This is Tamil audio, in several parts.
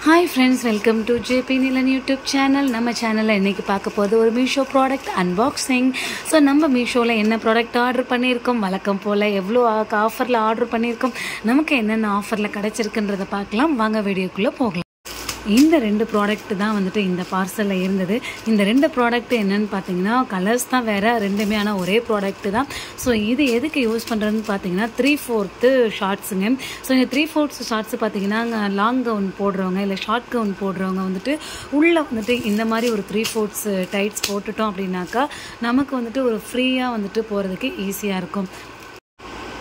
Hi friends, welcome to JP Nilan YouTube channel. நம்ம சேனல்ல இன்னைக்கு பார்க்க போறது ஒரு மீஷோ ப்ராடக்ட் அன்பாக்சிங். ஸோ நம்ம மீஷோல என்ன ப்ராடக்ட் ஆர்டர் பண்ணியிருக்கோம், வழக்கம் போல எவ்வளோ ஆஃபரில் ஆர்டர் பண்ணியிருக்கோம், நமக்கு என்னென்ன ஆஃபரில் கிடச்சிருக்குன்றதை பார்க்கலாம். வாங்க வீடியோக்குள்ளே போகலாம். இந்த ரெண்டு ப்ராடக்ட் தான் வந்துட்டு இந்த பார்சலில் இருந்தது. இந்த ரெண்டு ப்ராடக்ட் என்னென்னு பார்த்தீங்கன்னா கலர்ஸ் தான் வேறு, ரெண்டுமே ஆனால் ஒரே ப்ராடக்ட் தான். ஸோ இது எதுக்கு யூஸ் பண்ணுறதுன்னு பார்த்தீங்கன்னா 3/4 ஷார்ட்ஸுங்க. ஸோ இந்த 3/4 ஷார்ட்ஸ் பார்த்தீங்கன்னா லாங் கவுன் போடுறவங்க இல்லை ஷார்ட் கவுன் போடுறவங்க வந்துட்டு உள்ளே வந்துட்டு இந்த மாதிரி ஒரு 3/4 டைட்ஸ் போட்டுட்டோம் அப்படின்னாக்கா நமக்கு வந்துட்டு ஒரு ஃப்ரீயாக வந்துட்டு போகிறதுக்கு ஈஸியாக இருக்கும்.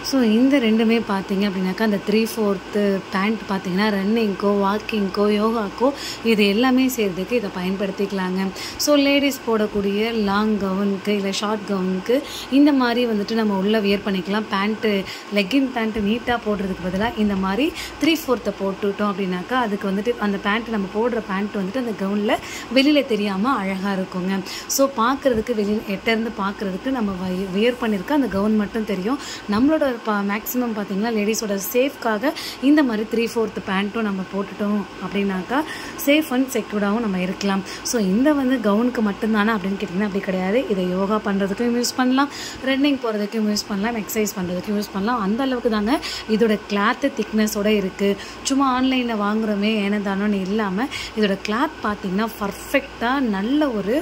ஸோ இந்த ரெண்டுமே பார்த்தீங்க அப்படின்னாக்கா அந்த 3/4 பேண்ட் பார்த்தீங்கன்னா ரன்னிங்க்கோ வாக்கிங்க்கோ யோகாக்கோ இது எல்லாமே செய்கிறதுக்கு இதை பயன்படுத்திக்கலாங்க. ஸோ லேடிஸ் போடக்கூடிய லாங் கவுனுக்கு இல்லை ஷார்ட் கவுனுக்கு இந்த மாதிரி வந்துட்டு நம்ம உள்ளே வியர் பண்ணிக்கலாம். பேண்ட்டு லெக்கின் பேண்ட்டு நீட்டாக போடுறதுக்கு பதிலாக இந்த மாதிரி 3/4 போட்டுவிட்டோம் அப்படின்னாக்கா அதுக்கு வந்துட்டு அந்த பேண்ட்டு நம்ம போடுற பேண்ட் வந்துட்டு அந்த கவுனில் வெளியில் தெரியாமல் அழகாக இருக்குங்க. ஸோ பார்க்குறதுக்கு வெளியில் எட்டேருந்து பார்க்குறதுக்கு நம்ம வியர் பண்ணியிருக்க அந்த கவுன் மட்டும் தெரியும். நம்மளோட மேக்ஸிமம் பார்த்தீங்கன்னா லேடிஸோட சேஃப்காக இந்த மாதிரி 3/4 பேண்ட்டும் நம்ம போட்டுட்டோம் அப்படின்னாக்கா சேஃப் அண்ட் செக்யூர்டாகவும் நம்ம இருக்கலாம். ஸோ இந்த வந்து கவுனுக்கு மட்டும்தானே அப்படின்னு கேட்டிங்கன்னா அப்படி கிடையாது. இதை யோகா பண்ணுறதுக்கும் யூஸ் பண்ணலாம், ரன்னிங் போகிறதுக்கும் யூஸ் பண்ணலாம், எக்ஸசைஸ் பண்ணுறதுக்கும் யூஸ் பண்ணலாம். அந்த அளவுக்கு தாங்க இதோட கிளாத்து திக்னஸோடு இருக்குது. சும்மா ஆன்லைனில் வாங்குகிறோமே ஏனதானோன்னு இல்லாமல் இதோட கிளாத் பார்த்திங்கன்னா பர்ஃபெக்டாக நல்ல ஒரு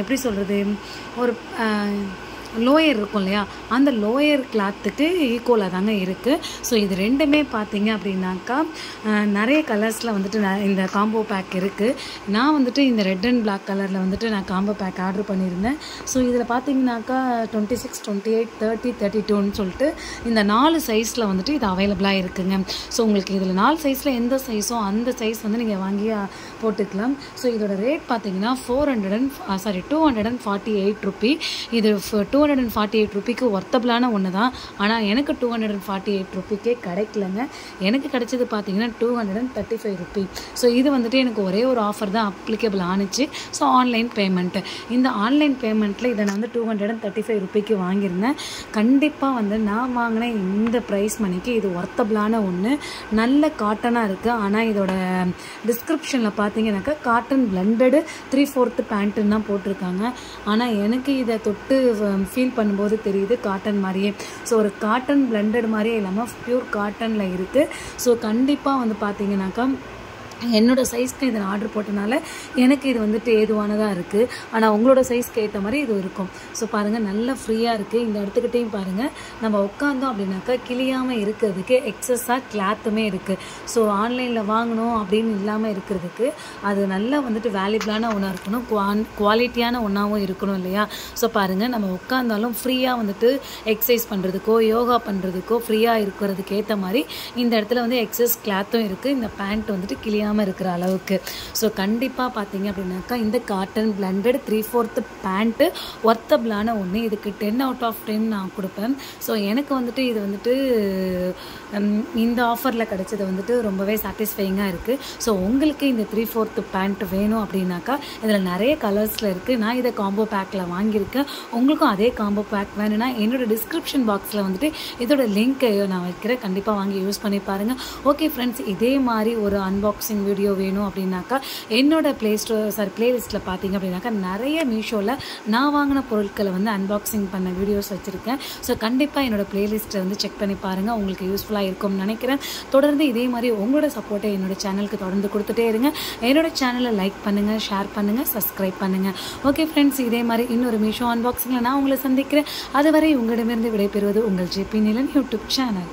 எப்படி சொல்கிறது ஒரு லோயர் இருக்கும் இல்லையா, அந்த லோயர் கிளாத்துக்கு ஈக்குவலாக தாங்க இருக்குது. ஸோ இது ரெண்டுமே பார்த்தீங்க அப்படின்னாக்கா நிறைய கலர்ஸில் வந்துட்டு இந்த காம்போ பேக் இருக்குது. நான் வந்துட்டு இந்த ரெட் அண்ட் பிளாக் கலரில் வந்துட்டு நான் காம்போ பேக் ஆர்டர் பண்ணியிருந்தேன். ஸோ இதில் பார்த்தீங்கன்னாக்கா 26, 28, 30, 32ன்னு சொல்லிட்டு இந்த 4 சைஸில் வந்துட்டு இது அவைலபிளாக இருக்குங்க. ஸோ உங்களுக்கு இதில் 4 சைஸில் எந்த சைஸோ அந்த சைஸ் வந்து நீங்கள் வாங்கி போட்டுக்கலாம். ஸோ இதோட ரேட் பார்த்தீங்கன்னா 248 ரூபி. இது 248 ரூபிக்கு ஒர்த்தபிளான ஒன்று தான். ஆனால் எனக்கு 248 ரூபிக்கே கிடைக்கலங்க. எனக்கு கிடைச்சது பார்த்தீங்கன்னா 235 ரூபி. ஸோ இது வந்துட்டு எனக்கு ஒரே ஒரு ஆஃபர் தான் அப்ளிகபிள் ஆணுச்சு. ஸோ ஆன்லைன் பேமெண்ட்டு, இந்த ஆன்லைன் பேமெண்ட்டில் இதை நான் வந்து 235 ரூபிக்கு வாங்கியிருந்தேன். கண்டிப்பாக வந்து நான் வாங்கின இந்த ப்ரைஸ் மணிக்கு இது ஒர்த்தபிளான ஒன்று. நல்ல காட்டனாக இருக்குது. ஆனால் இதோட டிஸ்கிரிப்ஷனில் பார்த்தீங்கன்னாக்கா காட்டன் பிளண்டடு 3/4 பேண்ட்டுன்னு தான் போட்டிருக்காங்க. ஆனால் எனக்கு இதை தொட்டு ஃபீல் பண்ணும்போது தெரியுது காட்டன் மாதிரியே. ஸோ ஒரு காட்டன் பிளண்டட் மாதிரியே இல்லாமல் பியூர் காட்டனில் இருக்குது. ஸோ கண்டிப்பாக வந்து பார்த்தீங்கன்னாக்கா என்னோடய சைஸ்க்கு இதை நான் ஆர்டர் போட்டனால எனக்கு இது வந்துட்டு ஏதுவானதாக இருக்குது. ஆனால் உங்களோட சைஸ்க்கு ஏற்ற மாதிரி இது இருக்கும். ஸோ பாருங்கள் நல்லா ஃப்ரீயாக இருக்குது. இந்த இடத்துக்கிட்டையும் பாருங்கள் நம்ம உட்காந்தோம் அப்படின்னாக்கா கிளியாமல் இருக்கிறதுக்கு எக்ஸஸாக கிளாத்துமே இருக்குது. ஸோ ஆன்லைனில் வாங்கணும் அப்படின்னு இல்லாமல் இருக்கிறதுக்கு அது நல்லா வந்துட்டு வேல்யூபிளான ஒன்றா இருக்கணும், குவாலிட்டியான ஒன்றாவும் இருக்கணும் இல்லையா. ஸோ பாருங்கள் நம்ம உட்காந்தாலும் ஃப்ரீயாக வந்துட்டு எக்ஸசைஸ் பண்ணுறதுக்கோ யோகா பண்ணுறதுக்கோ ஃப்ரீயாக இருக்கிறதுக்கு ஏற்ற மாதிரி இந்த இடத்துல வந்து எக்ஸஸ் கிளாத்தும் இருக்குது. இந்த பேண்ட் வந்துட்டு கிளியாமல் இருக்கிற அளவுக்கு. ஸோ கண்டிப்பாக பார்த்தீங்க அப்படின்னாக்கா இந்த காட்டன் பிளண்டட் 3/4 பேண்ட்டு ஒர்த்தபிளான ஒன்று. இதுக்கு 10 out of 10 நான் கொடுப்பேன். ஸோ எனக்கு வந்துட்டு இது வந்துட்டு இந்த ஆஃபரில் கிடைச்சது வந்துட்டு ரொம்பவே சாட்டிஸ்ஃபைங்காக இருக்குது. ஸோ உங்களுக்கு இந்த 3/4 பேண்ட் வேணும் அப்படின்னாக்கா இதில் நிறைய கலர்ஸில் இருக்குது. நான் இதை காம்போ பேக்கில் வாங்கியிருக்கேன். உங்களுக்கும் அதே காம்போ பேக் வேணும்னா என்னோடய டிஸ்கிரிப்ஷன் பாக்ஸில் வந்துட்டு இதோட லிங்க் நான் வைக்கிறேன். கண்டிப்பாக வாங்கி யூஸ் பண்ணி பாருங்கள். ஓகே ஃப்ரெண்ட்ஸ், இதே மாதிரி ஒரு அன்பாக்சிங் வீடியோ வேணும் அப்படின்னாக்கா என்னோட பிளேலிஸ்ட்டில் பார்த்தீங்க அப்படின்னாக்கா நிறைய மீஷோவில் நான் வாங்கின பொருட்களை வந்து அன்பாக்சிங் பண்ண வீடியோஸ் வச்சுருக்கேன். ஸோ கண்டிப்பாக என்னோடய பிளேலிஸ்ட்டை வந்து செக் பண்ணி பாருங்கள், உங்களுக்கு யூஸ்ஃபுல்லாக இருக்கும்னு நினைக்கிறேன். தொடர்ந்து இதே மாதிரி உங்களோட சப்போர்ட்டை என்னோடய சேனலுக்கு தொடர்ந்து கொடுத்துட்டே இருங்க. என்னோட சேனலை லைக் பண்ணுங்கள், ஷேர் பண்ணுங்கள், சப்ஸ்கிரைப் பண்ணுங்கள். ஓகே ஃப்ரெண்ட்ஸ், இதே மாதிரி இன்னொரு மீஷோ அன்பாக்சிங்கில் நான் உங்களை சந்திக்கிறேன். அதுவரை உங்களிடமிருந்து விடைபெறுவது உங்கள் JP Nilan யூடியூப் சேனல்.